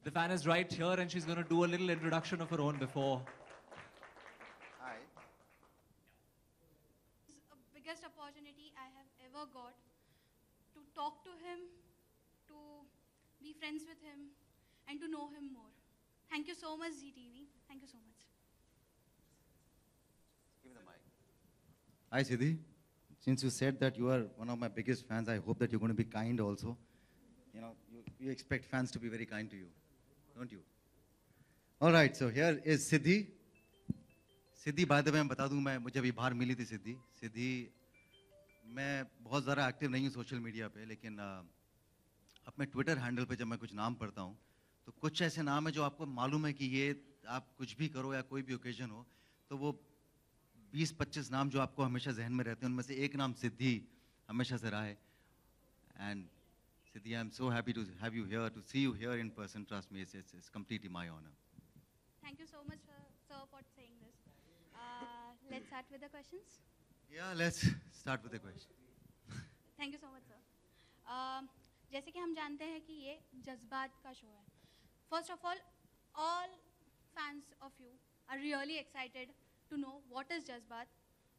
The fan is right here, and she's going to do a little introduction of her own before. Hi. It's the biggest opportunity I have ever got to talk to him, to be friends with him, and to know him more. Thank you so much, ZTV. Thank you so much. Give me the mic. Hi, Siddhi. Since you said that you are one of my biggest fans, I hope that you're going to be kind also. You know, you expect fans to be very kind to you, don't you? All right, so here is Siddhi. Siddhi by the way मैं बता दूं मैं मुझे अभी बाहर मिली थी सिद्धि मैं बहुत ज़्यादा एक्टिव नहीं हूँ सोशल मीडिया पे लेकिन अपने ट्विटर हैंडल पे जब मैं कुछ नाम पढ़ता हूँ तो कुछ ऐसे नाम है जो आपको मालूम है कि ये आप कुछ भी करो या कोई भी ओकेजन हो तो वो 20-25 नाम जो आपको हमेशा जहन में रहते हैं उनमें से एक नाम सिद्धि हमेशा से रहा है and Siddhi I am so happy to have you here to see you here in person trust me it's completely my honour Thank you so much, sir, for saying this. Let's start with the questions. Yeah, let's start with the question. Thank you so much, sir. जैसे कि हम जानते हैं कि ये जज्बात का show है. First of all fans of you are really excited to know what is Jazbaat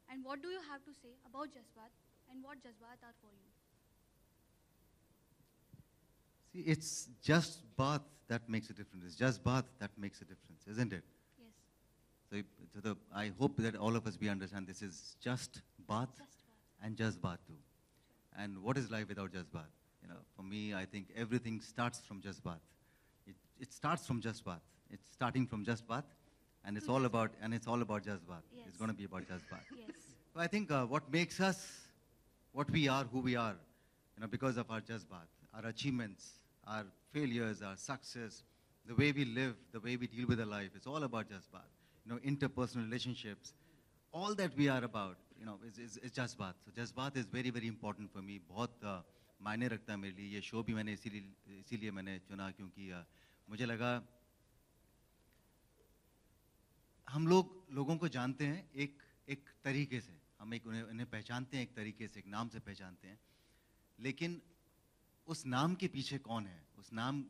and what do you have to say about Jazbaat and what Jazbaat are for you. See, it's just bath that makes a difference. It's just bath that makes a difference, isn't it? Yes. So I hope that all of us we understand this is just bath Just bath. and just bath too. And what is life without just bath? You know, for me, I think everything starts from just bath. It starts from just bath. It's starting from just bath, and it's To all Just about just bath. Yes. It's going to be about just bath. Yes. So I think what makes us what we are, who we are, you know, because of our just bath, our achievements, our failures, our success, the way we live, the way we deal with our life, it's all about just bath. You know, interpersonal relationships, all that we are about, you know, is just bath. So just bath is very, very important for me. बहुत मायने रखता है मेरे लिए. ये show भी मैंने इसीलिए मैंने चुना क्योंकि मुझे लगा हम लोगों को जानते हैं एक तरीके से हम उन्हें पहचानते हैं एक तरीके से एक नाम से पहचानते हैं लेकिन उस नाम के पीछे कौन है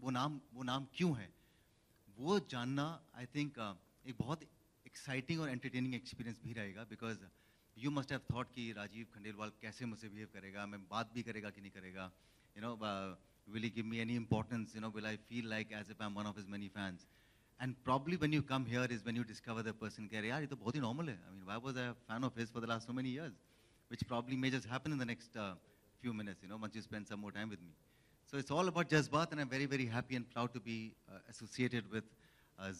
वो नाम क्यों है वो जानना आई थिंक एक बहुत एक्साइटिंग और एंटरटेनिंग एक्सपीरियंस भी रहेगा because you must have thought कि राजीव खंडेलवाल कैसे मुझसे बिहेव करेगा मैं बात भी करेगा कि नहीं करेगा you know will he give me any importance you know will I feel like as if I am one of his many fans and probably when you come here is when you discover the person कह रहे यार ये तो बहुत ही normal है I mean why was I a fan of his for the last so many years which probably may just happen in the next few minutes, you know, once you spend some more time with me. So it's all about Jazbaat, and I'm very, very happy and proud to be associated with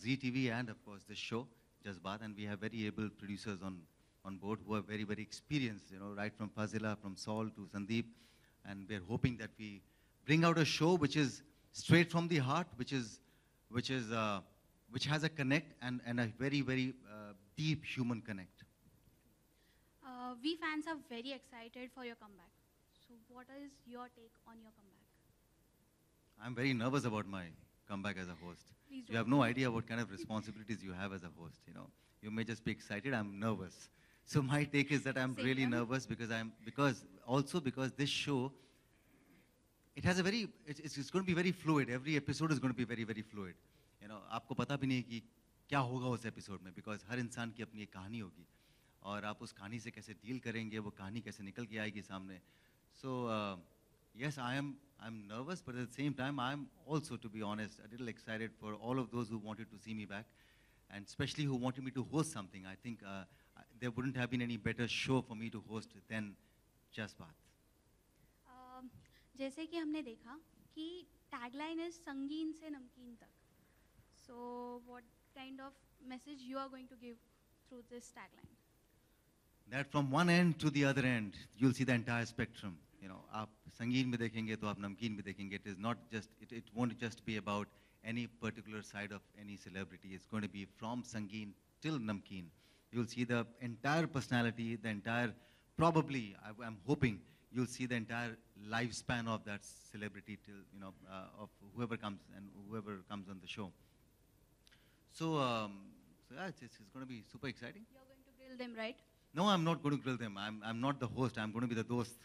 ZTV and, of course, this show, Jazbaat. And we have very able producers on board who are very, very experienced, you know, right from Fazila, from Saul to Sandeep. And we're hoping that we bring out a show which is straight from the heart, which has a connect and a very, very deep human connect. We fans are very excited for your comeback. So what is your take on your comeback? I'm very nervous about my comeback as a host. Please You have don't. no idea what kind of responsibilities you have as a host, you know. You may just be excited, I'm nervous. So my take is that I'm Same really here. nervous because this show, it has a very, it's going to be very fluid. Every episode is going to be very, very fluid. You know, आपको पता भी नहीं कि क्या होगा उस episode में because हर इंसान की अपनी एक कहानी होगी और आप उस कहानी से कैसे डील करेंगे वो कहानी कैसे निकल के आएगी सामने. So yes, I'm nervous, but at the same time, I'm also, to be honest, a little excited for all of those who wanted to see me back, and especially who wanted me to host something. I think there wouldn't have been any better show for me to host than Just Baat. जैसे कि हमने देखा कि tagline is संगीन से नमकीन तक. So what kind of message you are going to give through this tagline? That from one end to the other end, you'll see the entire spectrum. You know, आप संगीन में देखेंगे तो आप नमकीन भी देखेंगे. It is not just, it won't just be about any particular side of any celebrity. It's going to be from Sangeet till Namkeen. You'll see the entire personality, the entire, probably, I'm hoping, you'll see the entire lifespan of that celebrity till, you know, of whoever comes on the show. So yeah, it's going to be super exciting. You're going to grill them, right? No, I'm not going to grill them. I'm not the host. I'm going to be the dost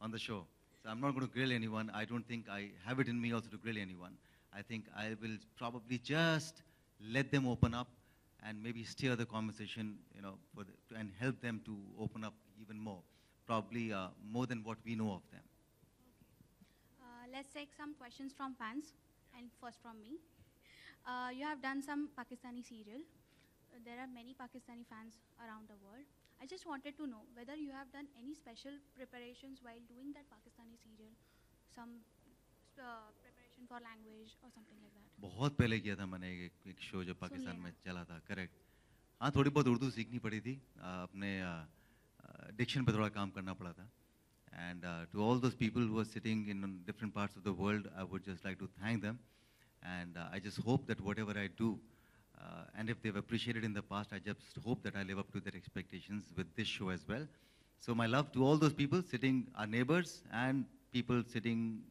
on the show. So I'm not going to grill anyone. I don't think I have it in me also to grill anyone. I think I will probably just let them open up and maybe steer the conversation, you know, and help them to open up even more, probably more than what we know of them. Let's take some questions from fans, and first from me. You have done some Pakistani serial. There are many Pakistani fans around the world. I just wanted to know whether you have done any special preparations while doing that Pakistani serial, some preparation for language or something like that. बहुत पहले किया था मैंने एक show जो पाकिस्तान में चला था, करेक्ट. हाँ, थोड़ी बहुत उर्दू सीखनी पड़ी थी, अपने डिक्शन पे थोड़ा काम करना पड़ा था. And to all those people who are sitting in different parts of the world, I would just like to thank them. And I just hope that whatever I do, and if they've appreciated in the past, I just hope that I live up to their expectations with this show as well. So my love to all those people sitting, our neighbors, and people sitting,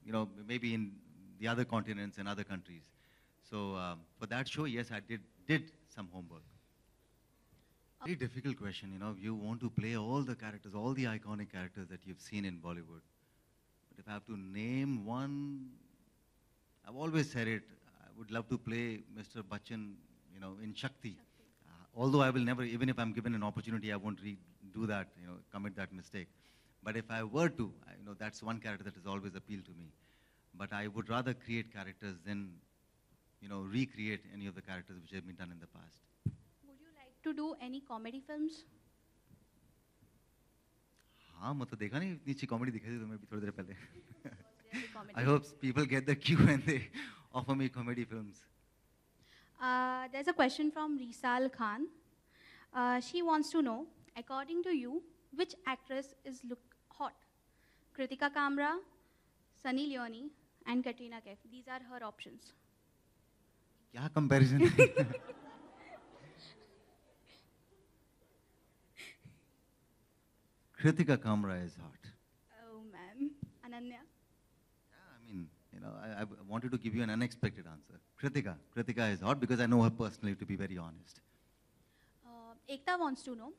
you know, maybe in the other continents and other countries. So for that show, yes, I did some homework. Very difficult question, you know. You want to play all the characters, all the iconic characters that you've seen in Bollywood. But if I have to name one, I've always said it, I would love to play Mr. Bachchan, you know, in Shakti. Although I will never, even if I'm given an opportunity, I won't do that, you know, commit that mistake. But if I were to, you know, that's one character that has always appealed to me. But I would rather create characters than, you know, recreate any of the characters which have been done in the past. Would you like to do any comedy films? हाँ, मतलब देखा नहीं इतनी अच्छी comedy दिखाई थी तुम्हें भी थोड़ी देर पहले. Really comedy. I hope people get the cue and they offer me comedy films. There's a question from Risal Khan. She wants to know, according to you, which actress is look hot? Kritika Kamra, Sunny Leone, and Katrina Kaif. These are her options. क्या comparison? Kritika Kamra is hot. Oh man, Ananya. Yeah, I mean, you know, I wanted to give you an unexpected answer. Kritika is hot because I know her personally, to be very honest. Ekta wants to know,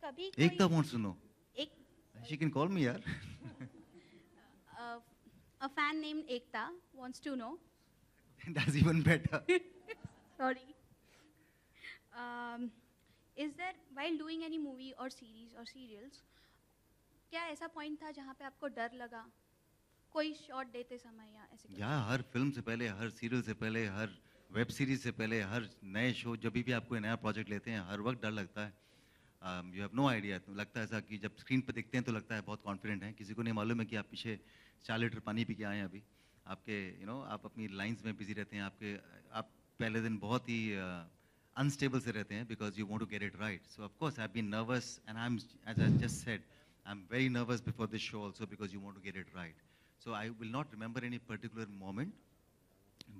कभी Ekta wants to know. एक She can call me, yaar. a fan named Ekta wants to know. That's even better. Sorry. Is there, while doing any movie or series or serials, क्या ऐसा point था जहाँ पे आपको डर लगा कोई शॉट देते समय या ऐसे कुछ? या हर फिल्म से पहले, हर सीरियल से पहले, हर वेब सीरीज से पहले, हर नए शो जब भी आप कोई नया प्रोजेक्ट लेते हैं, हर वक्त डर लगता है. You have no idea. लगता है ऐसा कि जब स्क्रीन पर दिखते हैं तो लगता है बहुत कॉन्फिडेंट हैं. किसी को नहीं मालूम है कि आप पीछे 4 लीटर पानी पी के आए हैं अभी. आपके यू नो आप अपनी लाइंस में बिजी रहते हैं. आप पहले दिन बहुत ही अनस्टेबल से रहते हैं because you want to get it right. So of course I have been nervous and I am, as I just said, I'm very nervous before this show also because you want to get it right. So I will not remember any particular moment.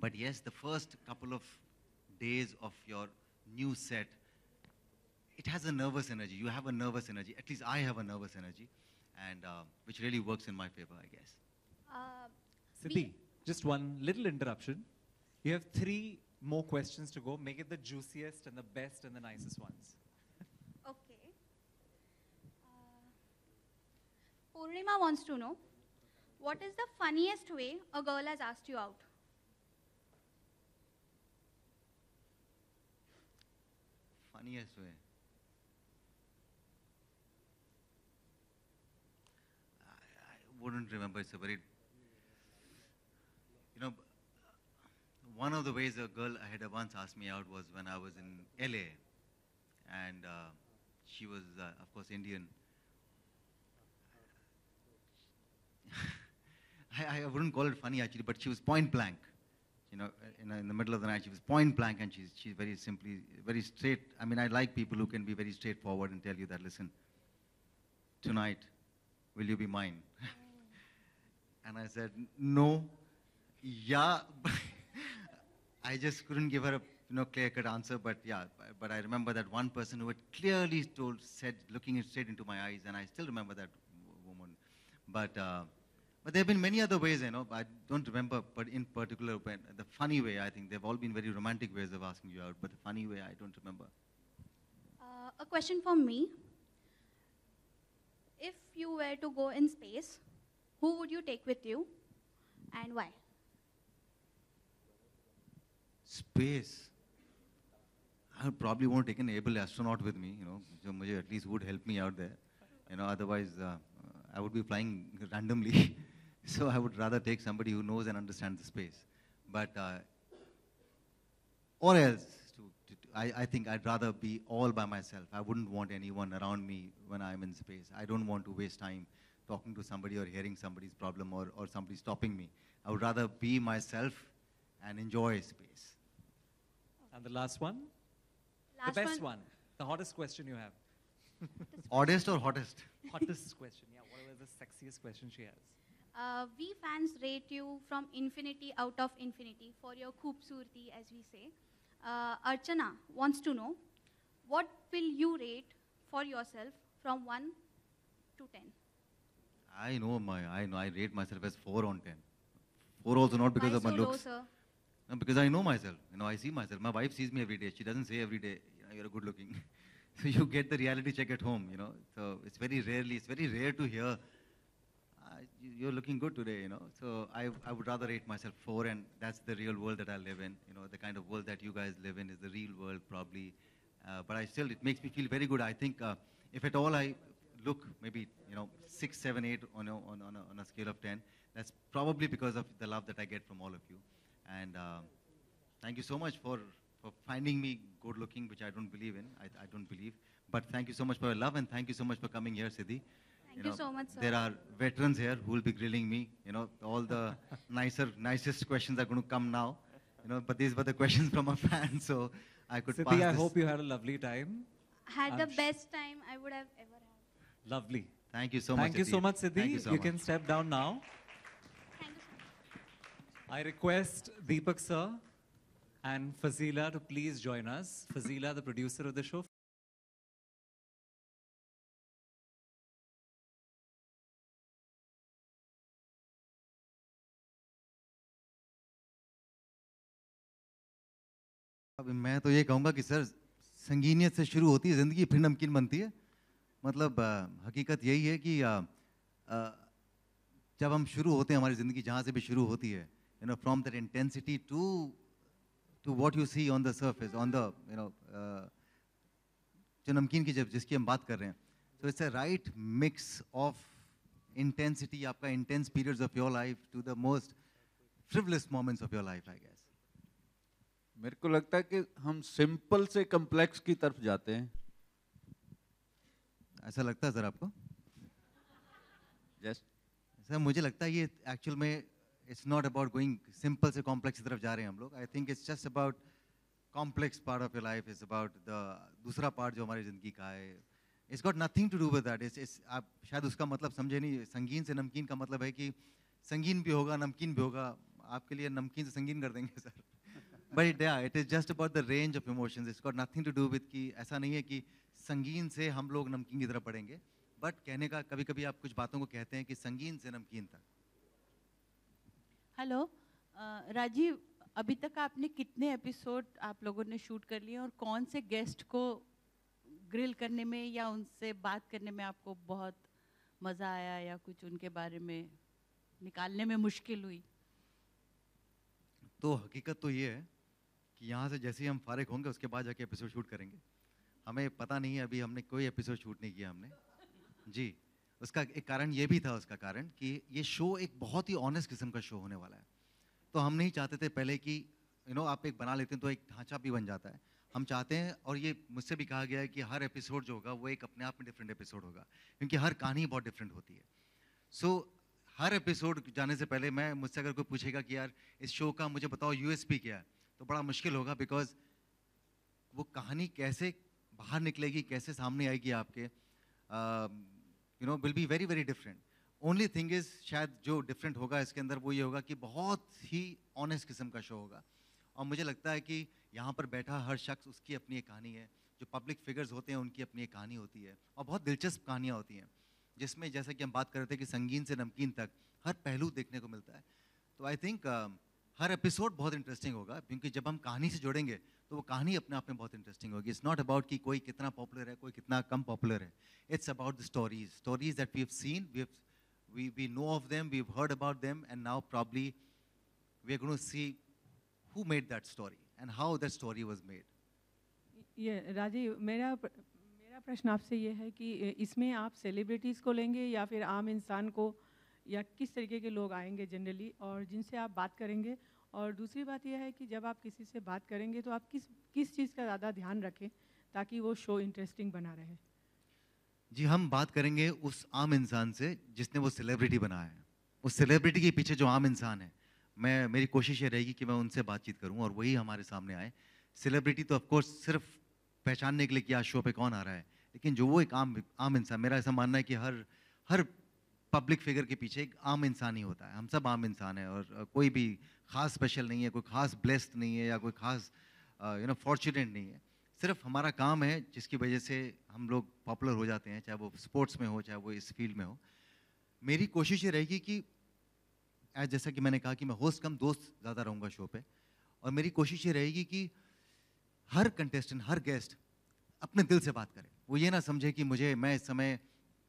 But yes, the first couple of days of your new set, it has a nervous energy. You have a nervous energy. At least I have a nervous energy, and which really works in my favor, I guess. Siddhi, just one little interruption. You have 3 more questions to go. Make it the juiciest and the best and the nicest ones. Okay. Purnima wants to know, what is the funniest way a girl has asked you out? Funniest way. I wouldn't remember. It's a very, you know, one of the ways a girl had once asked me out was when I was in LA, and she was, of course, Indian. I wouldn't call it funny actually, but she was point blank. You know, in the middle of the night, she was point blank, and she's very simply, very straight. I mean, I like people who can be very straightforward and tell you that, listen, tonight, will you be mine? And I said, no, yeah. I just couldn't give her a clear-cut answer, but yeah. But I remember that one person who had clearly said, looking straight into my eyes, and I still remember that woman. But there have been many other ways, you know. I don't remember, but in particular, the funny way, I think they've all been very romantic ways of asking you out. But the funny way, I don't remember. A question for me. If you were to go in space, who would you take with you, and why? Space. I probably won't take an able astronaut with me, you know, so मुझे at least would help me out there. You know, otherwise I would be flying randomly. So I would rather take somebody who knows and understands the space. But or else, I think I'd rather be all by myself. I wouldn't want anyone around me when I'm in space. I don't want to waste time talking to somebody or hearing somebody's problem or somebody stopping me. I would rather be myself and enjoy space. And the last one? Last the best one. The hottest question you have. Oddest or hottest? Hottest question, yeah. Whatever the sexiest question she has. We fans rate you from infinity out of infinity for your khoobsurti, as we say. Archana wants to know, what will you rate for yourself from 1 to 10? I rate myself as 4 on 10. 4 also not because Why of my so low, looks. sir? No, because I know myself. You know, I see myself. My wife sees me every day. She doesn't say every day, you know, you're good looking. So you get the reality check at home, you know. So it's very rare to hear, you're looking good today, you know. So I would rather rate myself 4, and that's the real world that I live in. You know, the kind of world that you guys live in is the real world probably. But it makes me feel very good. I think if at all I look maybe, you know, 6, 7, 8 on a scale of 10, that's probably because of the love that I get from all of you. And thank you so much for finding me good looking, which I don't believe in. I don't believe. But thank you so much for your love, and thank you so much for coming here, Siddhi. Thank you so much, sir. There are veterans here who will be grilling me. You know, all the nicest questions are going to come now. You know, but these were the questions from a fan, so I could pass Siddhi, I this. hope you had a lovely time. Had the I'm best time I would have ever had. Lovely. Thank you so much. Thank you so much, Siddhi. Thank you so much. Thank can you step down now. so much. I request Deepak sir and Fazila to please join us. Fazila, the producer of the show. अब मैं तो ये कहूँगा कि sir संगीनियत से शुरू होती है ज़िंदगी, फिर नमकीन बनती है. मतलब हकीकत यही है कि जब हम शुरू होते हैं हमारी ज़िंदगी जहाँ से भी शुरू होती है, you know, from that intensity to what you see on the surface, on the, you know, जो नमकीन की जिसकी हम बात कर रहे हैं, so it's a right mix of intensity, आपका intense periods of your life to the most frivolous moments of your life, I guess. मेरे को लगता है कि हम सिंपल से कॉम्प्लेक्स की तरफ जाते हैं. ऐसा लगता है सर आपको? जस्ट सर मुझे लगता है ये एक्चुअल में it's not about going simple से कॉम्प्लेक्स की तरफ जा रहे हैं हम लोग. I think it's just about complex part of your life, is about the दूसरा पार्ट जो हमारी ज़िंदगी का है. It's got nothing to do with that. It's आप शायद उसका मतलब समझे नहीं. संगीन से नमकीन का मतलब है कि संगीन भी होगा, नमकीन भी होगा. आपके लिए नमकीन से संगीन कर देंगे sir. But yeah, it is just about the range of emotions. It's got nothing to do with कि ऐसा नहीं है कि संगीन से हम लोग नमकीन की तरफ बढ़ेंगे. But कहने का कभी-कभी आप कुछ बातों को कहते हैं कि संगीन से नमकीन तक. हेलो राजीव, अभी तक आपने कितने एपिसोड आप लोगों ने शूट कर लिए और कौन से गेस्ट को ग्रिल करने में या उनसे बात करने में आपको बहुत मज़ा आया या कुछ उनके बारे में निकालने में मुश्किल हुई? तो हकीकत तो ये है कि यहाँ से जैसे ही हम फारिग होंगे उसके बाद जाके एपिसोड शूट करेंगे. हमें पता नहीं है, अभी हमने कोई एपिसोड शूट नहीं किया हमने जी. उसका एक कारण ये भी था, उसका कारण कि ये शो एक बहुत ही ऑनेस्ट किस्म का शो होने वाला है. तो हम नहीं चाहते थे पहले कि यू नो आप एक बना लेते हैं तो एक ढांचा भी बन जाता है. हम चाहते हैं, और ये मुझसे भी कहा गया है कि हर एपिसोड जो होगा वो एक अपने आप में डिफरेंट एपिसोड होगा, क्योंकि हर कहानी बहुत डिफरेंट होती है. सो हर एपिसोड जाने से पहले मैं मुझसे अगर कोई पूछेगा कि यार इस शो का मुझे बताओ यूएसपी क्या है, तो बड़ा मुश्किल होगा. बिकॉज वो कहानी कैसे बाहर निकलेगी, कैसे सामने आएगी आपके, you know, will be very very different. Only thing is शायद जो डिफरेंट होगा इसके अंदर वो ये होगा कि बहुत ही ऑनेस्ट किस्म का शो होगा. और मुझे लगता है कि यहाँ पर बैठा हर शख्स, उसकी अपनी एक कहानी है. जो पब्लिक फिगर्स होते हैं उनकी अपनी एक कहानी होती है, और बहुत दिलचस्प कहानियाँ होती हैं जिसमें जैसा कि हम बात कर रहे थे कि संगीन से नमकीन तक हर पहलू देखने को मिलता है. तो आई थिंक हर एपिसोड बहुत इंटरेस्टिंग होगा, क्योंकि जब हम कहानी से जुड़ेंगे तो वो कहानी अपने आप में बहुत इंटरेस्टिंग होगी. इट्स नॉट अबाउट कि कोई कितना पॉपुलर है, कोई कितना कम पॉपुलर है. It's about the stories that we have seen, we know of them, we've heard about them, and now probably we are going to see who made that story. and how that story was made. ये राजीव, मेरा प्रश्न आपसे ये है कि इसमें आप celebrities को लेंगे या फिर आम इंसान को, या किस तरीके के लोग आएंगे जनरली और जिनसे आप बात करेंगे? और दूसरी बात यह है कि जब आप किसी से बात करेंगे तो आप किस चीज़ का ज़्यादा ध्यान रखें ताकि वो शो इंटरेस्टिंग बना रहे? जी, हम बात करेंगे उस आम इंसान से जिसने वो सेलिब्रिटी बनाया है। उस सेलिब्रिटी के पीछे जो आम इंसान है, मेरी कोशिश ये रहेगी कि मैं उनसे बातचीत करूं और वही हमारे सामने आए। सेलिब्रिटी तो ऑफ कोर्स सिर्फ पहचानने के लिए कि आज शो पे कौन आ रहा है, लेकिन जो वो एक आम इंसान, मेरा ऐसा मानना है कि हर पब्लिक फिगर के पीछे एक आम इंसान ही होता है। हम सब आम इंसान हैं और कोई भी खास स्पेशल नहीं है, कोई खास ब्लेस्ड नहीं है या कोई खास फॉर्चुनेट नहीं है। सिर्फ हमारा काम है जिसकी वजह से हम लोग पॉपुलर हो जाते हैं, चाहे वो स्पोर्ट्स में हो, चाहे वो इस फील्ड में हो। मेरी कोशिश ये रहेगी कि जैसा कि मैंने कहा कि मैं होस्ट कम दोस्त ज़्यादा रहूँगा शो पे, और मेरी कोशिश ये रहेगी कि हर कंटेस्टेंट, हर गेस्ट अपने दिल से बात करे। वो ये ना समझे कि मैं इस समय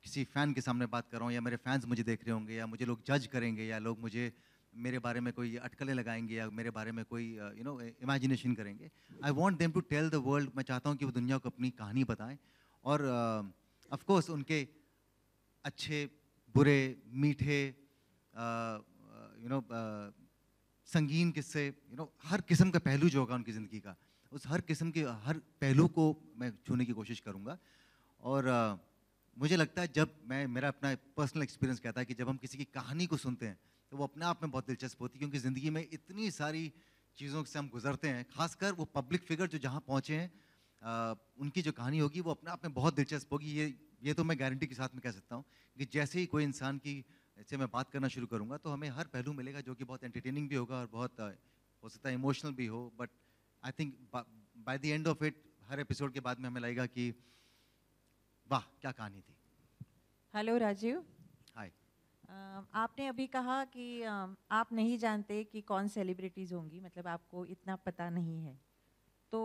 किसी फ़ैन के सामने बात कर रहा हूँ या मेरे फैंस मुझे देख रहे होंगे या मुझे लोग जज करेंगे या लोग मेरे बारे में कोई अटकलें लगाएंगे या मेरे बारे में कोई इमेजिनेशन करेंगे। I want them to tell the world. मैं चाहता हूँ कि वो दुनिया को अपनी कहानी बताएं और ऑफ कोर्स उनके अच्छे, बुरे, मीठे, संगीन किस्से, हर किस्म का पहलू जो होगा उनकी ज़िंदगी का, उस हर किस्म के हर पहलू को मैं छूने की कोशिश करूँगा। और मुझे लगता है मेरा अपना पर्सनल एक्सपीरियंस कहता है कि जब हम किसी की कहानी को सुनते हैं तो वो अपने आप में बहुत दिलचस्प होती है, क्योंकि ज़िंदगी में इतनी सारी चीज़ों से हम गुजरते हैं, खासकर वो पब्लिक फिगर जो जहाँ पहुँचे हैं, उनकी जो कहानी होगी वो अपने आप में बहुत दिलचस्प होगी। ये तो मैं गारंटी के साथ में कह सकता हूँ कि जैसे ही कोई इंसान की से मैं बात करना शुरू करूँगा तो हमें हर पहलू मिलेगा जो कि बहुत एंटरटेनिंग भी होगा और बहुत हो सकता है इमोशनल भी हो। But I think by the end of it, her episode के बाद में हमें लगेगा कि वाह क्या कहानी थी। हेलो राजीव। हाय। आपने अभी कहा कि आप नहीं जानते कि कौन सेलिब्रिटीज़ होंगी, मतलब आपको इतना पता नहीं है। तो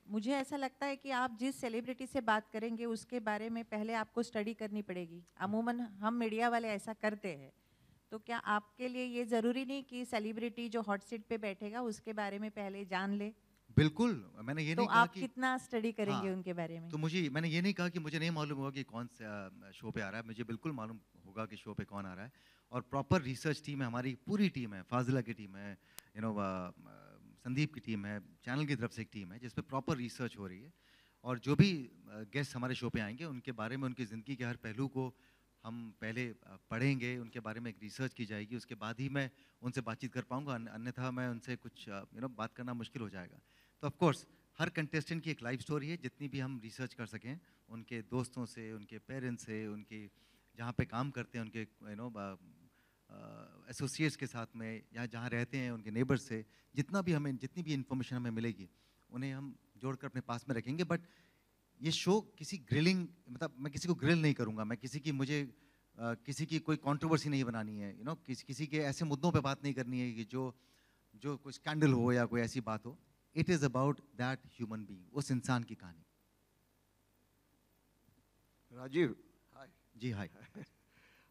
मुझे ऐसा लगता है कि आप जिस सेलिब्रिटी से बात करेंगे उसके बारे में पहले आपको स्टडी करनी पड़ेगी। अमूमन हम मीडिया वाले ऐसा करते हैं। तो क्या आपके लिए ये ज़रूरी नहीं कि सेलिब्रिटी जो हॉट सीट पे बैठेगा उसके बारे में पहले जान ले? बिल्कुल, मैंने ये तो नहीं कहा आप कि कितना स्टडी करेंगे हाँ, उनके बारे में? तो मैंने ये नहीं कहा कि मुझे नहीं मालूम होगा कि कौन सा शो पे आ रहा है। मुझे बिल्कुल मालूम होगा कि शो पे कौन आ रहा है, और प्रॉपर रिसर्च टीम है, हमारी पूरी टीम है, फाजिला की टीम है, संदीप की टीम है, चैनल की तरफ से एक टीम है जिस पे प्रॉपर रिसर्च हो रही है। और जो भी गेस्ट हमारे शो पे आएंगे उनके बारे में, उनकी ज़िंदगी के हर पहलू को हम पहले पढ़ेंगे, उनके बारे में एक रिसर्च की जाएगी, उसके बाद ही मैं उनसे बातचीत कर पाऊँगा, अन्यथा मैं उनसे कुछ बात करना मुश्किल हो जाएगा। तो ऑफ कोर्स हर कंटेस्टेंट की एक लाइफ स्टोरी है, जितनी भी हम रिसर्च कर सकें, उनके दोस्तों से, उनके पेरेंट्स से, उनके जहाँ पे काम करते हैं, उनके एसोसिएट्स के साथ में, या जहाँ रहते हैं उनके नेबर्स से, जितनी भी इंफॉर्मेशन हमें मिलेगी उन्हें हम जोड़कर अपने पास में रखेंगे। बट ये शो किसी ग्रिलिंग, मतलब मैं किसी को ग्रिल नहीं करूँगा, मैं मुझे किसी की कोई कंट्रोवर्सी नहीं बनानी है, किसी के ऐसे मुद्दों पे बात नहीं करनी है कि जो कोई स्कैंडल हो या कोई ऐसी बात हो। It is about that human being, उस इंसान की कहानी। राजीव। हाय जी हाय।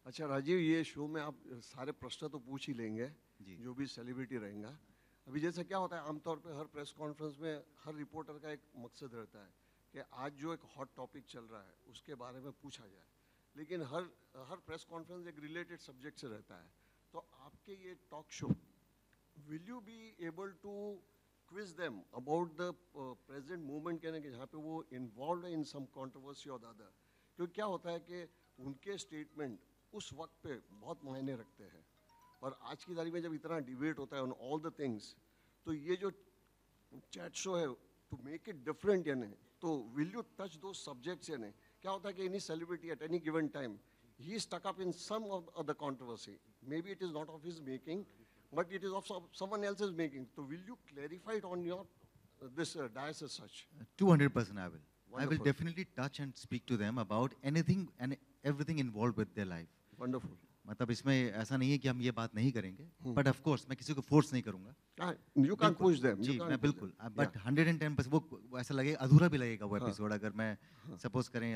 अच्छा राजीव, ये शो में आप सारे प्रश्न तो पूछ ही लेंगे जी। जो भी सेलिब्रिटी रहेगा। अभी जैसे क्या होता है आमतौर पे हर प्रेस कॉन्फ्रेंस में हर रिपोर्टर का एक मकसद रहता है कि आज जो एक हॉट टॉपिक चल रहा है उसके बारे में पूछा जाए, लेकिन हर प्रेस कॉन्फ्रेंस एक रिलेटेड सब्जेक्ट से रहता है। तो आपके ये talk show, will you be able to quiz them about the present movement, कहने के जहाँ पे वो इन्वॉल्व है इन सम कंट्रोवर्सी और अदर? क्योंकि क्या होता है कि उनके स्टेटमेंट उस वक्त पे बहुत मायने रखते हैं, और आज की तारीख में जब इतना डिबेट होता है ऑन ऑल द थिंग्स, तो ये जो चैट शो है टू मेक इट डिफरेंट, यानी तो will you touch two subjects? यानी क्या होता है कि any celebrity at any given time he is stuck up in some of the controversy, may be it is not of his making but it is of someone else's making. So will you clarify it on your this dais as such? 200% I will. Wonderful. I will definitely touch and speak to them about anything and everything involved with their life. Wonderful. मतलब इसमें ऐसा नहीं है कि हम ये बात नहीं करेंगे, बट ऑफ कोर्स मैं किसी को फोर्स नहीं करूंगा। You can't push them. जी मैं बिल्कुल, बट 110% वो ऐसा लगे अधूरा भी लगेगा वो एपिसोड अगर मैं सपोज करें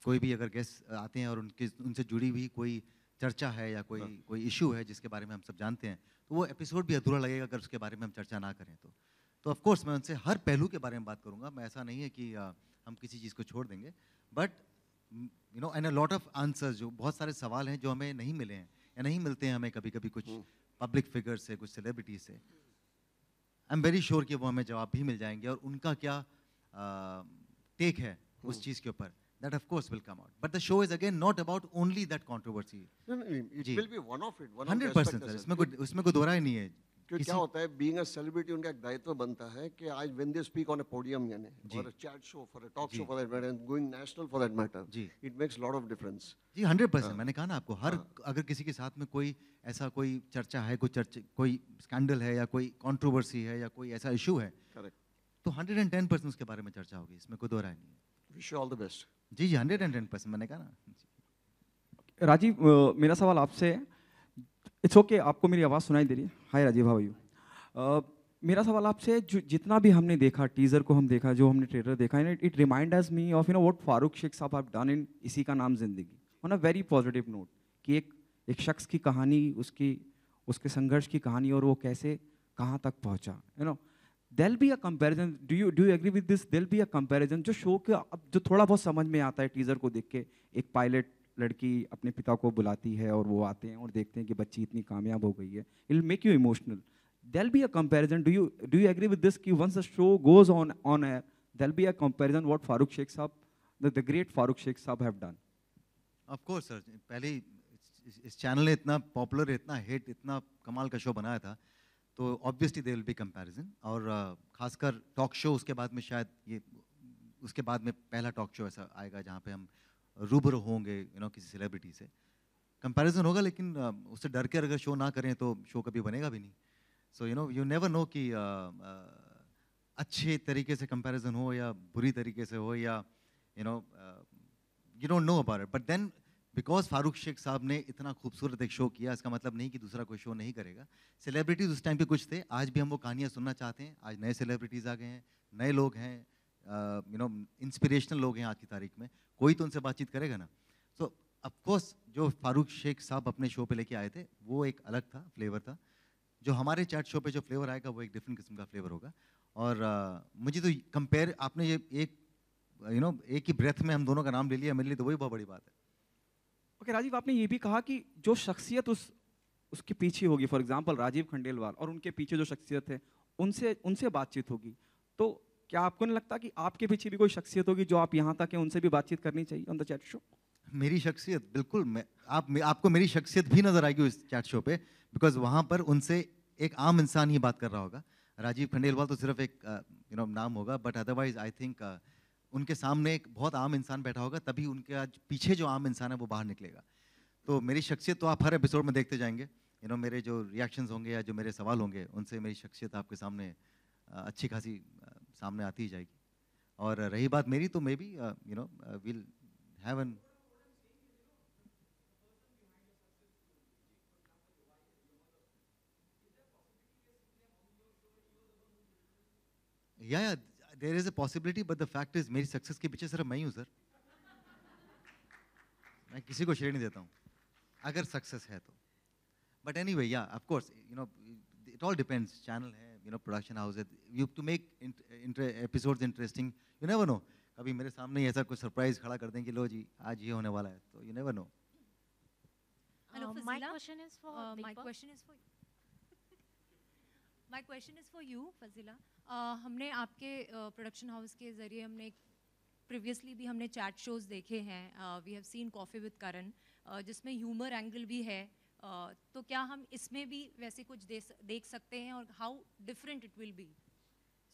कोई भी अगर गेस्ट आते हैं और उनसे जुड़ी हुई कोई चर्चा है या कोई इशू है जिसके बारे में हम सब जानते हैं, तो वो एपिसोड भी अधूरा लगेगा अगर उसके बारे में हम चर्चा ना करें। तो तो ऑफ कोर्स मैं उनसे हर पहलू के बारे में बात करूंगा. मैं ऐसा नहीं है कि हम किसी चीज़ को छोड़ देंगे, but you know and a lot of answers, जो बहुत सारे सवाल हैं जो हमें नहीं मिले हैं या नहीं मिलते हैं हमें कभी कभी कुछ पब्लिक फिगर से, कुछ सेलिब्रिटीज से. आई एम वेरी श्योर कि वो हमें जवाब भी मिल जाएंगे और उनका क्या टेक है उस चीज़ के ऊपर. That of course will come out. But the show is again not about only that controversy. No, it जी. will be one of it. 100% sir, इसमें कोई दो राय नहीं है. क्योंकि क्या होता है, बीइंग अ सेलिब्रिटी उनका एक दायित्व बनता है कि आज when they speak on a podium यानी और a chat show for a talk show for that matter and going national for that matter, जी. It makes lot of difference. जी 100%. मैंने कहा ना आपको, हर अगर किसी के साथ में कोई ऐसा कोई चर्चा है, कोई स्कैंडल है या कोई कंट्रोवर्सी है या कोई ऐसा इशू है, करेक्ट, तो 110% उसके बारे में चर्चा होगी. इसमें कोई दो राय नहीं है. Wish you all the best. जी 110% मैंने कहा ना. राजीव, मेरा सवाल आपसे है. इट्स ओके, आपको मेरी आवाज़ सुनाई दे रही है? हाय राजीव, हाउ आर यू? मेरा सवाल आपसे है, जो जितना भी हमने देखा, टीज़र को हम देखा, जो हमने ट्रेलर देखा, it remind us me of what Farooq Sheikh साहब have done in Isi Ka Naam Zindagi, on a very positive note, कि एक शख्स की कहानी, उसके संघर्ष की कहानी और वो कैसे कहाँ तक पहुँचा. There'll be a comparison. Do you agree with this? There'll be a comparison. जो शो के अब जो थोड़ा बहुत समझ में आता है टीजर को देख के, एक पायलट लड़की अपने पिता को बुलाती है और वो आते हैं और देखते हैं कि बच्ची इतनी कामयाब हो गई है. It'll make you emotional. There'll be a comparison. Do you agree with this? कि once the show goes on air, there'll be a comparison what Farooq Sheikh Saab, the great Farooq Sheikh Saab have done. Of course sir. पहले इस channel ने इतना popular, इतना hit, इतना कमाल का show बनाया था, तो obviously there will be comparison. और खासकर टॉक शो, उसके बाद में शायद ये उसके बाद में पहला टॉक शो ऐसा आएगा जहाँ पे हम रूबरू होंगे किसी सेलिब्रिटी से. कंपैरिजन होगा, लेकिन उससे डर के अगर शो ना करें तो शो कभी बनेगा भी नहीं. सो यू नेवर नो कि अच्छे तरीके से कंपैरिजन हो या बुरी तरीके से हो, या you don't know about it. But then because Farooq Sheikh sahab ने इतना खूबसूरत एक शो किया, इसका मतलब नहीं कि दूसरा कोई शो नहीं करेगा. सेलिब्रिटीज़ उस टाइम पे कुछ थे, आज भी हम वो कहानियाँ सुनना चाहते हैं. आज नए सेलिब्रिटीज़ आ गए हैं, नए लोग हैं, इंस्पिरेशनल लोग हैं आज की तारीख में. कोई तो उनसे बातचीत करेगा ना. सो ऑफकोर्स जो फारूक शेख साहब अपने शो पे लेके आए थे वो एक अलग था, फ्लेवर था. जो हमारे चैट शो पे जो फ्लेवर आएगा वो एक डिफरेंट किस्म का फ्लेवर होगा. और मुझे तो कंपेयर, आपने ये एक ही ब्रेथ में हम दोनों का नाम ले लिया, मेरे लिए तो वही बहुत बड़ी बात है. ओके राजीव, आपने ये भी कहा कि जो शख्सियत उसके पीछे होगी, फॉर एग्जांपल राजीव खंडेलवाल, और उनके पीछे जो शख्सियत है उनसे बातचीत होगी. तो क्या आपको नहीं लगता कि आपके पीछे भी कोई शख्सियत होगी जो आप यहाँ तक है, उनसे भी बातचीत करनी चाहिए ऑन द चैट शो? मेरी शख्सियत बिल्कुल, आपको मेरी शख्सियत भी नजर आएगी उस चैट शो पे, बिकॉज वहाँ पर उनसे एक आम इंसान ही बात कर रहा होगा. राजीव खंडेलवाल तो सिर्फ एक नाम होगा, बट अदरवाइज आई थिंक उनके सामने एक बहुत आम इंसान बैठा होगा, तभी उनके आज पीछे जो आम इंसान है वो बाहर निकलेगा. तो मेरी शख्सियत तो आप हर एपिसोड में देखते जाएंगे. मेरे जो रिएक्शंस होंगे या जो मेरे सवाल होंगे, उनसे मेरी शख्सियत आपके सामने अच्छी खासी सामने आती ही जाएगी. और रही बात मेरी, तो maybe will have an या there is a possibility, but the fact is मेरी सक्सेस के पीछे सिर्फ मैं ही हूँ सर. मैं किसी को श्रेय नहीं देता हूँ अगर सक्सेस है तो. But anyway, yeah of course it all depends. Channel है, प्रोडक्शन हाउस है, you to make episodes interesting. You never know, कभी मेरे सामने ही ऐसा कुछ सरप्राइज खड़ा कर दें कि लो जी आज ये होने वाला है, तो you never no. Hello, my question is for you, Fazila. हमने आपके प्रोडक्शन हाउस के ज़रिए हमने प्रीवियसली भी हमने चैट शोज़ देखे हैं. We have seen coffee with Karan, जिसमें ह्यूमर एंगल भी है. तो क्या हम इसमें भी वैसे कुछ देख सकते हैं, और how different it will be?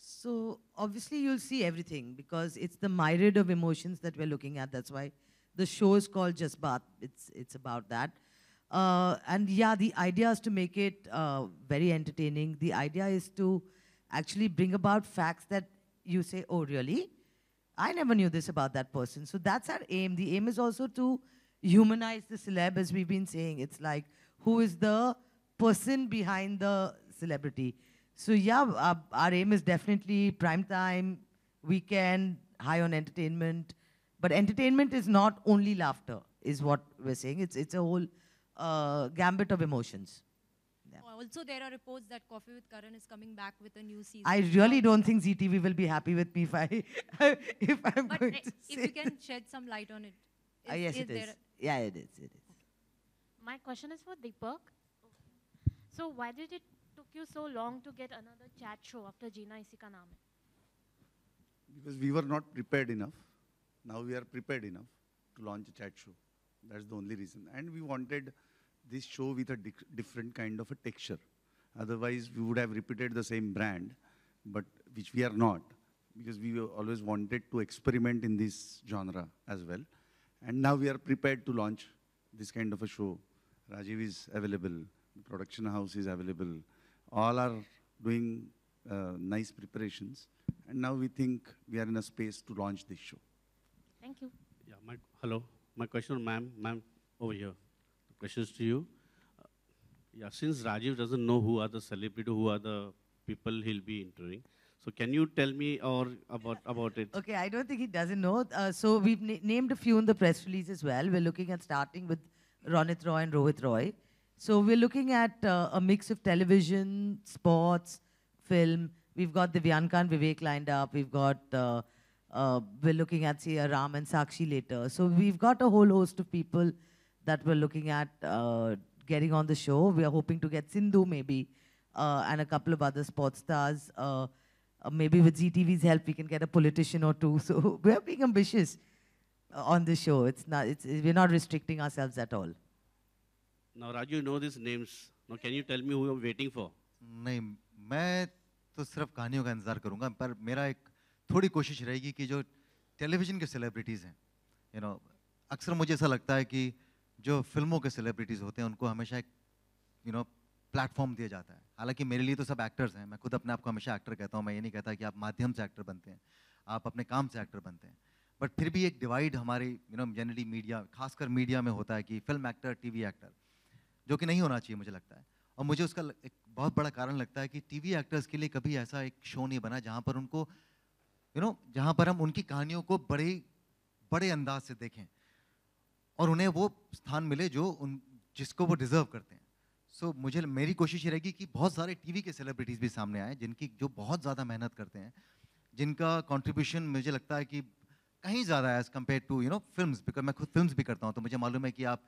So obviously you'll see everything because it's the myriad of emotions that we're looking at. That's why the show is called Jazbaat. It's about that. And yeah, the idea is to make it very entertaining. The idea is to actually bring about facts that you say, oh really? I never knew this about that person. So that's our aim. The aim is also to humanize the celeb, as we've been saying. It's like, who is the person behind the celebrity? So yeah, our aim is definitely prime time, weekend, high on entertainment. But entertainment is not only laughter, is what we're saying. It's a whole gambit of emotions. Also, there are reports that Coffee with Karan is coming back with a new season. I really don't think ZTV will be happy with me if if I'm But going to if say you can shed some light on it. yes, it is. Yeah, it is. It is. My question is for Deepak. So why did it took you so long to get another chat show after Jeena Isi Ka Naam Hai? Because we were not prepared enough. Now we are prepared enough to launch a chat show. That's the only reason. And we wanted this show with a different kind of a texture. Otherwise, we would have repeated the same brand, but which we are not, because we always wanted to experiment in this genre as well. And now we are prepared to launch this kind of a show. Rajiv is available, the production house is available. All are doing nice preparations. And now we think we are in a space to launch this show. Thank you. Yeah, hello. My question, ma'am, over here. The question is to you. Yeah, since Rajiv doesn't know who are the celebrities, who are the people he'll be interviewing, so can you tell me about it? Okay, I don't think he doesn't know. So we've named a few in the press release as well. We're looking at starting with Ronit Roy and Rohit Roy. So we're looking at a mix of television, sports, film. We've got Divyanka and Vivek lined up. We've got, we're looking at Sia Ram and Sakshi later. So we've got a whole host of people that we're looking at getting on the show. We are hoping to get Sindhu maybe, and a couple of other sports stars. Maybe with ZTV's help, we can get a politician or two. So we're being ambitious on the show. We're not restricting ourselves at all. Now, Raju, you know these names. Now, can you tell me who I'm waiting for? नहीं, मैं तो सिर्फ कहानियों का इंतजार करूंगा, पर मेरा एक थोड़ी कोशिश रहेगी कि जो टेलीविजन के सेलिब्रिटीज़ हैं, अक्सर मुझे ऐसा लगता है कि जो फिल्मों के सेलिब्रिटीज़ होते हैं उनको हमेशा एक प्लेटफॉर्म दिया जाता है. हालांकि मेरे लिए तो सब एक्टर्स हैं, मैं खुद अपने आप को हमेशा एक्टर कहता हूँ. मैं ये नहीं कहता कि आप माध्यम से एक्टर बनते हैं, आप अपने काम से एक्टर बनते हैं. बट फिर भी एक डिवाइड हमारी जनरली मीडिया, खासकर मीडिया में होता है कि फिल्म एक्टर, टीवी एक्टर, जो कि नहीं होना चाहिए मुझे लगता है. और मुझे उसका एक बहुत बड़ा कारण लगता है कि टीवी एक्टर्स के लिए कभी ऐसा एक शो नहीं बना जहाँ पर उनको जहाँ पर हम उनकी कहानियों को बड़े अंदाज से देखें और उन्हें वो स्थान मिले जिसको वो डिजर्व करते हैं. सो मेरी कोशिश ये रहेगी कि बहुत सारे टीवी के सेलिब्रिटीज़ भी सामने आए जो बहुत ज़्यादा मेहनत करते हैं, जिनका कंट्रीब्यूशन मुझे लगता है कि कहीं ज़्यादा है as compare to films. Because मैं खुद फिल्म्स भी करता हूँ, तो मुझे मालूम है कि आप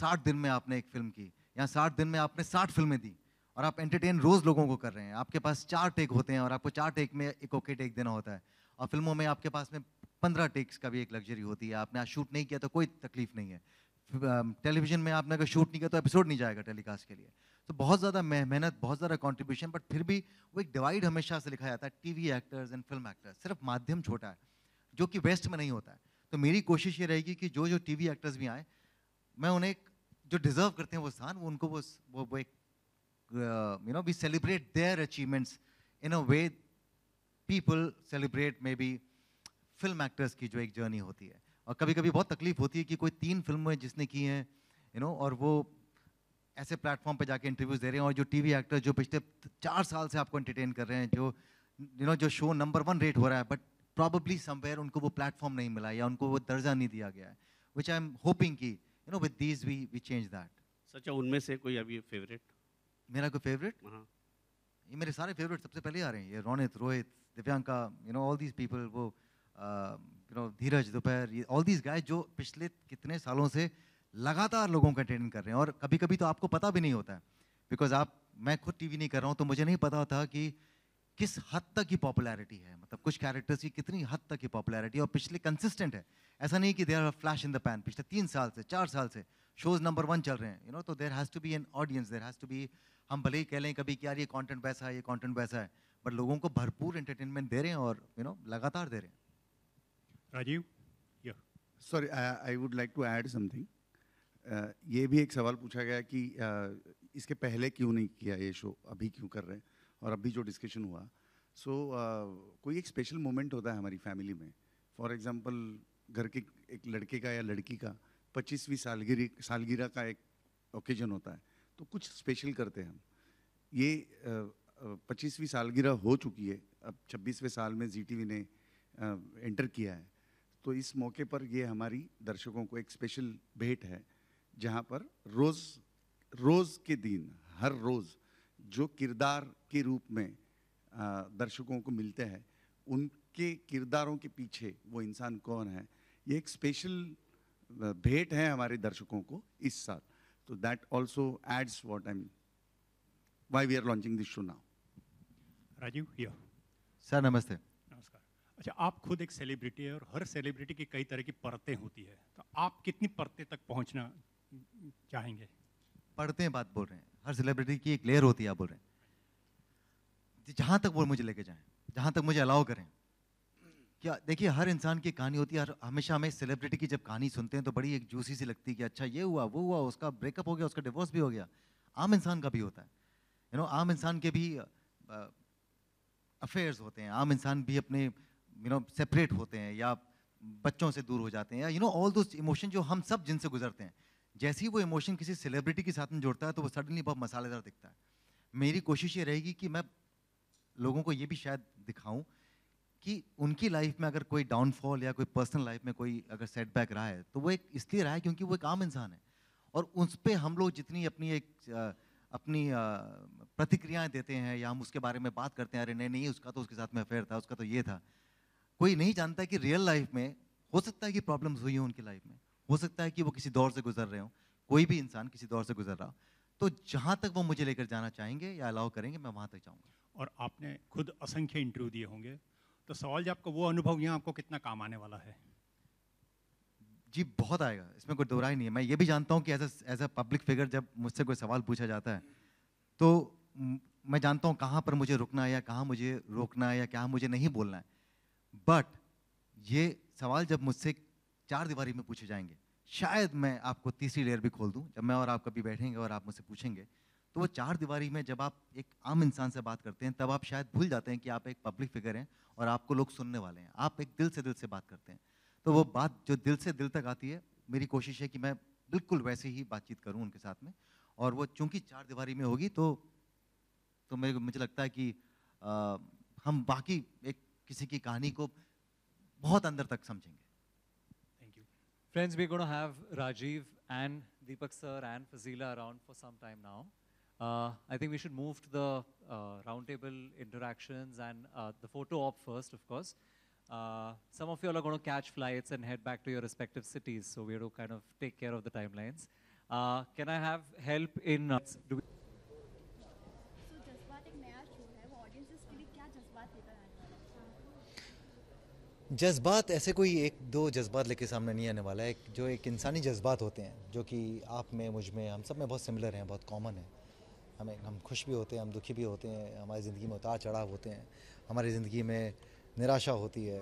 60 दिन में आपने एक फिल्म की, या 60 दिन में आपने 60 फिल्में दी और आप एंटरटेन रोज़ लोगों को कर रहे हैं. आपके पास 4 टेक होते हैं और आपको 4 टेक में एक ओके टेक देना होता है. और फिल्मों में आपके पास में 15 टेक्स का भी एक लग्जरी होती है. आपने आज शूट नहीं किया तो कोई तकलीफ नहीं है. टेलीविजन में आपने अगर शूट नहीं किया तो एपिसोड नहीं जाएगा टेलीकास्ट के लिए. तो बहुत ज़्यादा मेहनत, बहुत ज़्यादा कॉन्ट्रीब्यूशन, बट फिर भी वो एक डिवाइड हमेशा से लिखा जाता है, TV actors and film actors. सिर्फ माध्यम छोटा है, जो कि वेस्ट में नहीं होता है. तो मेरी कोशिश ये रहेगी कि जो टीवी एक्टर्स भी आए, मैं उन्हें जो डिजर्व करते हैं वो स्थान, वो उनको वो एक we celebrate their achievements in a way people celebrate maybe film actors की जो एक जर्नी होती है. और कभी कभी बहुत तकलीफ होती है कि कोई 3 फिल्में जिसने की हैं और वो ऐसे प्लेटफॉर्म पे जाके इंटरव्यूज दे रहे हैं, और जो टीवी एक्टर जो पिछले 4 साल से आपको एंटरटेन कर रहे हैं, जो शो नंबर 1 रेट हो रहा है, बट प्रॉबेबली समवेयर उनको वो प्लेटफॉर्म नहीं मिला या उनको वो दर्जा नहीं दिया गया है. विच आई एम होपिंग कि with these we change that. सच है, उनमें से कोई अभी फेवरेट? मेरा कोई फेवरेट? हाँ. ये मेरे सारे फेवरेट सबसे पहले आ रहे हैं. ये Ronit, Rohit, Divyanka, all these people, वो धीरज दोपहर, all these guys जो पिछले कितने सालों से लगातार लोगों का एंटरटेन कर रहे हैं. और कभी कभी तो आपको पता भी नहीं होता है, बिकॉज मैं खुद टीवी नहीं कर रहा हूँ, तो मुझे नहीं पता होता कि किस हद तक की पॉपुलैरिटी है. मतलब कुछ कैरेक्टर्स की कितनी हद तक की पॉपुलैरिटी, और पिछले कंसिस्टेंट है. ऐसा नहीं कि there are flash in the pan. पिछले 3 साल से, 4 साल से शोज नंबर 1 चल रहे हैं. तो there has to be an audience, there has to be. हम भले ही कह लें कभी कि यार ये कंटेंट वैसा है, ये कंटेंट वैसा है, बट लोगों को भरपूर एंटरटेनमेंट दे रहे हैं और लगातार दे रहे हैं. Rajiv, sorry, I would like to add something. ये भी एक सवाल पूछा गया कि इसके पहले क्यों नहीं किया ये शो, अभी क्यों कर रहे हैं. और अभी जो डिस्कशन हुआ, कोई एक स्पेशल मोमेंट होता है हमारी फैमिली में. फॉर एग्जांपल, घर के एक लड़के का या लड़की का 25वीं सालगिरह का एक ओकेजन होता है, तो कुछ स्पेशल करते हैं हम. ये 25वीं सालगिरह हो चुकी है, अब 26वें साल में ZTV ने एंटर किया है. तो इस मौके पर ये हमारी दर्शकों को एक स्पेशल भेंट है, जहाँ पर रोज़ रोज के दिन हर रोज जो किरदार के रूप में दर्शकों को मिलते हैं, उनके किरदारों के पीछे वो इंसान कौन है, ये एक स्पेशल भेंट है हमारे दर्शकों को इस साल. तो that also adds why we are launching this show now. Rajiv here. Sir नमस्ते. नमस्कार. अच्छा, आप खुद एक सेलिब्रिटी है और हर सेलिब्रिटी की कई तरह की परतें होती है, तो आप कितनी परतें तक पहुंचना चाहेंगे? पढ़ते बात बोल रहे हैं, हर सेलिब्रिटी की एक लेयर होती है, आप बोल रहे हैं. जहाँ तक वो मुझे लेके जाएं, जहाँ तक मुझे अलाउ करें. क्या देखिए, हर इंसान की कहानी होती है. हमेशा हमें सेलिब्रिटी की जब कहानी सुनते हैं तो बड़ी एक जूसी सी लगती है कि अच्छा ये हुआ, वो हुआ, उसका ब्रेकअप हो गया, उसका डिवोर्स भी हो गया. आम इंसान का भी होता है, आम इंसान के भी अफेयर्स होते हैं. आम इंसान भी अपने सेपरेट होते हैं या बच्चों से दूर हो जाते हैं, या ऑल दोस इमोशन जो हम सब जिनसे गुजरते हैं. जैसे ही वो इमोशन किसी सेलिब्रिटी के साथ में जुड़ता है तो वो सडनली बहुत मसालेदार दिखता है. मेरी कोशिश ये रहेगी कि मैं लोगों को ये भी शायद दिखाऊं कि उनकी लाइफ में अगर कोई डाउनफॉल या कोई पर्सनल लाइफ में कोई अगर सेटबैक रहा है तो वो एक इसलिए रहा है क्योंकि वो एक आम इंसान है. और उस पर हम लोग जितनी अपनी प्रतिक्रियाएं देते हैं या हम उसके बारे में बात करते हैं, अरे नहीं उसका तो उसके साथ में अफेयर था, उसका तो ये था. कोई नहीं जानता कि रियल लाइफ में हो सकता है कि प्रॉब्लम्स हुई हो उनकी लाइफ में, हो सकता है कि वो किसी दौर से गुजर रहे हो, कोई भी इंसान किसी दौर से गुजर रहा हो. तो जहाँ तक वो मुझे लेकर जाना चाहेंगे या अलाउ करेंगे, मैं वहाँ तक जाऊँगा. और आपने खुद असंख्य इंटरव्यू दिए होंगे, तो सवाल जो आपका वो अनुभव यहाँ आपको कितना काम आने वाला है? जी बहुत आएगा, इसमें कोई दो राय नहीं है. मैं ये भी जानता हूँ कि एज अ पब्लिक फिगर जब मुझसे कोई सवाल पूछा जाता है तो मैं जानता हूँ कहाँ पर मुझे रुकना है या कहाँ मुझे रोकना है या क्या मुझे नहीं बोलना है. बट ये सवाल जब मुझसे चार दीवारी में पूछे जाएंगे, शायद मैं आपको तीसरी लेयर भी खोल दूं. जब मैं और आप कभी बैठेंगे और आप मुझसे पूछेंगे तो वो चार दीवारी में जब आप एक आम इंसान से बात करते हैं तब आप शायद भूल जाते हैं कि आप एक पब्लिक फिगर हैं और आपको लोग सुनने वाले हैं. आप एक दिल से बात करते हैं. तो वो बात जो दिल से दिल तक आती है, मेरी कोशिश है कि मैं बिल्कुल वैसे ही बातचीत करूं उनके साथ में. और वो चूंकि चार दीवारी में होगी तो मुझे लगता है कि हम बाकी एक किसी की कहानी को बहुत अंदर तक समझेंगे. Thank you. Friends, we're going to have Rajiv and Deepak sir and Fazila around for some time now. I think we should move to the roundtable interactions and the photo op first, of course. Some of you all are going to catch flights and head back to your respective cities, so we have to kind of take care of the timelines. Can I have help in... So जज्बात एक नया show है, वो audiences के लिए क्या जज्बात लेकर आने वाला है? जज्बात ऐसे कोई एक दो जज्बात लेके सामने नहीं आने वाला है. जो एक इंसानी जज्बात होते हैं जो कि आप में, मुझ में, हम सब में बहुत सिमिलर हैं, बहुत कॉमन है. हम खुश भी होते हैं, हम दुखी भी होते हैं, हमारी ज़िंदगी में उतार चढ़ाव होते हैं, हमारी ज़िंदगी में निराशा होती है,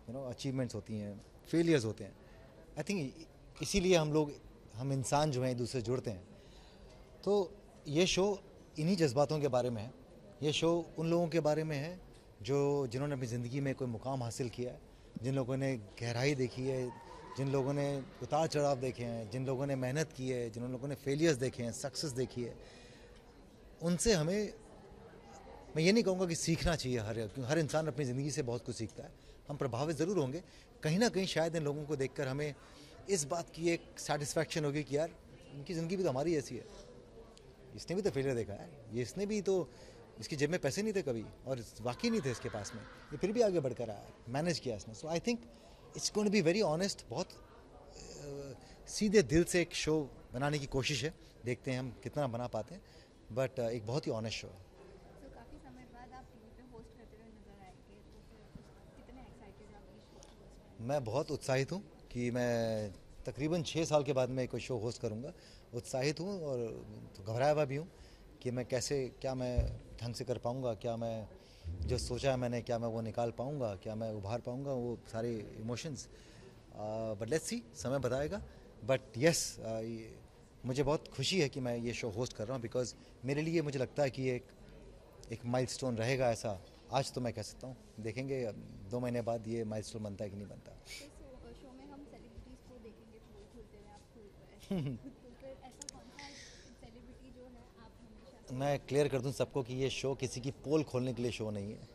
अचीवमेंट्स होती हैं, फेलियर्स होते हैं. आई थिंक इसीलिए हम इंसान जो हैं एक दूसरे से जुड़ते हैं. तो ये शो इन्हीं जज्बातों के बारे में है. ये शो उन लोगों के बारे में है जिन्होंने अपनी ज़िंदगी में कोई मुकाम हासिल किया है, जिन लोगों ने गहराई देखी है, जिन लोगों ने उतार चढ़ाव देखे हैं, जिन लोगों ने मेहनत की है, जिन लोगों ने फेलियर्स देखे हैं, सक्सेस देखी है. उनसे मैं ये नहीं कहूँगा कि सीखना चाहिए. हर इंसान अपनी ज़िंदगी से बहुत कुछ सीखता है. हम प्रभावित ज़रूर होंगे कहीं ना कहीं. शायद इन लोगों को देखकर हमें इस बात की एक सेटिस्फैक्शन होगी कि यार इनकी ज़िंदगी भी तो हमारी ऐसी है. इसने भी तो फेलियर देखा है, इसने भी तो, इसकी जेब में पैसे नहीं थे कभी और वाकई नहीं थे इसके पास में, ये फिर भी आगे बढ़कर आया, मैनेज किया इसने. So I think it's going to be very honest. बहुत सीधे दिल से एक शो बनाने की कोशिश है. देखते हैं हम कितना बना पाते हैं, बट एक बहुत ही ऑनेस्ट शो है. काफ़ी समय बाद आप टीवी पे होस्ट करते हुए नजर आएंगे, तो कितने एक्साइटेड आप इस शो को होस्ट? मैं बहुत उत्साहित हूँ कि मैं तकरीबन 6 साल के बाद मैं कोई शो होस्ट करूँगा. उत्साहित हूँ और घबराया हुआ भी हूँ कि मैं क्या मैं ढंग से कर पाऊँगा, क्या मैं जो सोचा है मैंने, क्या मैं वो निकाल पाऊँगा, क्या मैं उभार पाऊँगा वो सारे इमोशंस. बट लेट्स सी, समय बताएगा. बट यस, मुझे बहुत खुशी है कि मैं ये शो होस्ट कर रहा हूँ, बिकॉज मेरे लिए मुझे लगता है कि एक माइलस्टोन रहेगा ऐसा. आज तो मैं कह सकता हूँ, देखेंगे 2 महीने बाद ये माइलस्टोन बनता है कि नहीं बनता. शो में हम सेलिब्रिटीज को देखेंगे खुलते हुए, आप तो फिर ऐसा कौन सा सेलिब्रिटी जो है आप हमेशा? मैं क्लियर कर दूं सबको कि ये शो किसी की पोल खोलने के लिए शो नहीं है.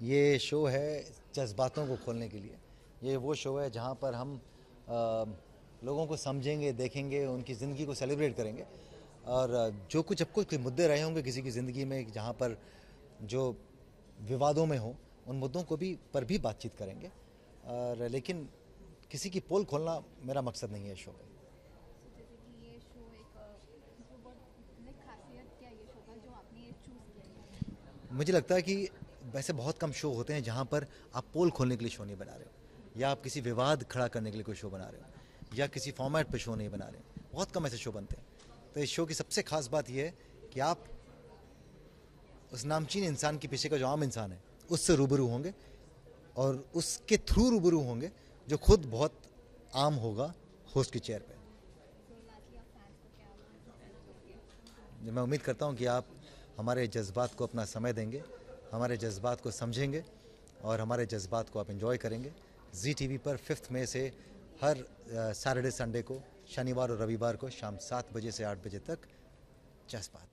ये शो है जज्बातों को खोलने के लिए. ये वो शो है जहाँ पर हम लोगों को समझेंगे, देखेंगे, उनकी ज़िंदगी को सेलिब्रेट करेंगे. और जो कुछ अब कुछ मुद्दे रहे होंगे किसी की ज़िंदगी में जहाँ पर जो विवादों में हो, उन मुद्दों को भी पर भी बातचीत करेंगे। और लेकिन किसी की पोल खोलना मेरा मकसद नहीं है शो में। मुझे लगता है कि वैसे बहुत कम शो होते हैं जहाँ पर आप पोल खोलने के लिए शो नहीं बना रहे हो, या आप किसी विवाद खड़ा करने के लिए कोई शो बना रहे हो, या किसी फॉर्मेट पे शो नहीं बना रहे हो। बहुत कम ऐसे शो बनते हैं। तो इस शो की सबसे खास बात यह है कि आप उस नामचीन इंसान के पीछे का जो आम इंसान है उससे रूबरू होंगे, और उसके थ्रू रूबरू होंगे जो खुद बहुत आम होगा होस्ट की चेयर पे। मैं उम्मीद करता हूँ कि आप हमारे जज्बात को अपना समय देंगे, हमारे जज्बात को समझेंगे और हमारे जज्बात को आप एंजॉय करेंगे। ZTV पर 5 मई से हर सैटरडे संडे को, शनिवार और रविवार को शाम 7 बजे से 8 बजे तक जज्बात।